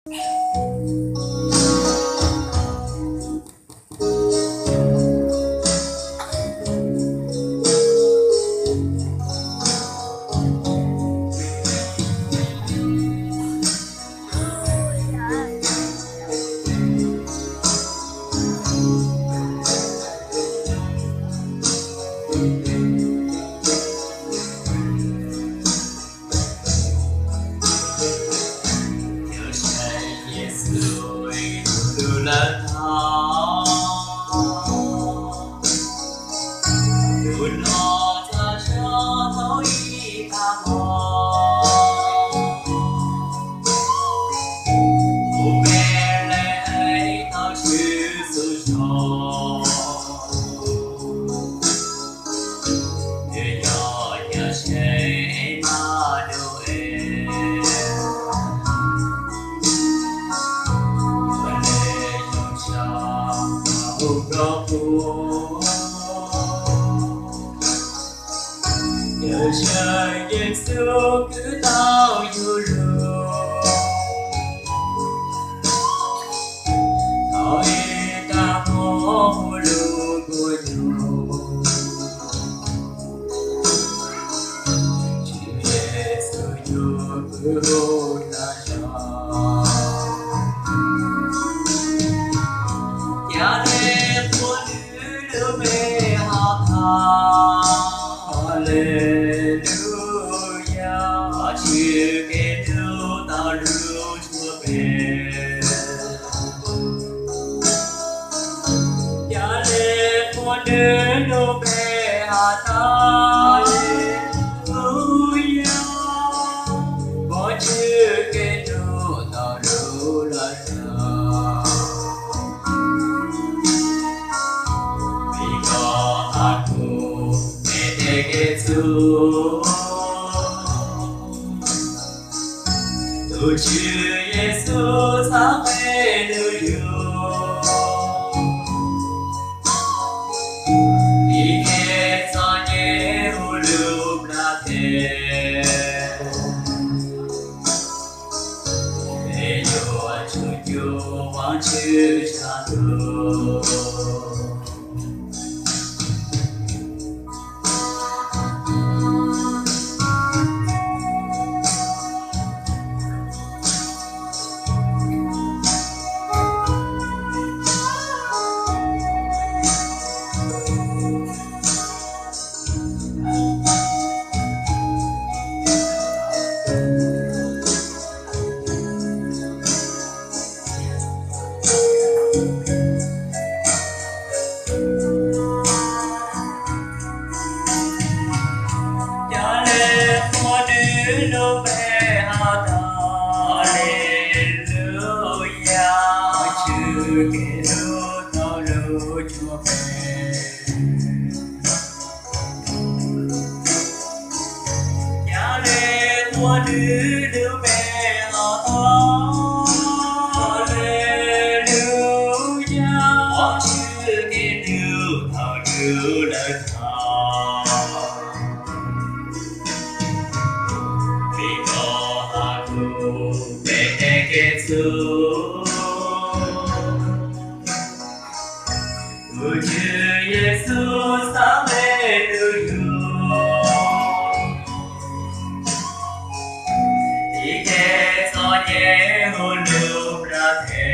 Nhờ trời Giêsu cứ tao yêu luôn, thôi ta mô luôn của nhau. Chúa Giêsu yêu cứu ta cho. Cha đêm của nữ về học Hallelujah, Chúa kết lưu ta lưu Chúa về. Cha đêm của nữ về học Hallelujah, có Chúa kết lưu ta lưu là Chúa Giêsu sáng về nơi yêu, đi nghe cho nhé hồ lưu ra thế, để yêu Chúa yêu vắng chữ cha thương. Hãy subscribe cho kênh Ghiền Mì Gõ để không bỏ lỡ những video hấp dẫn.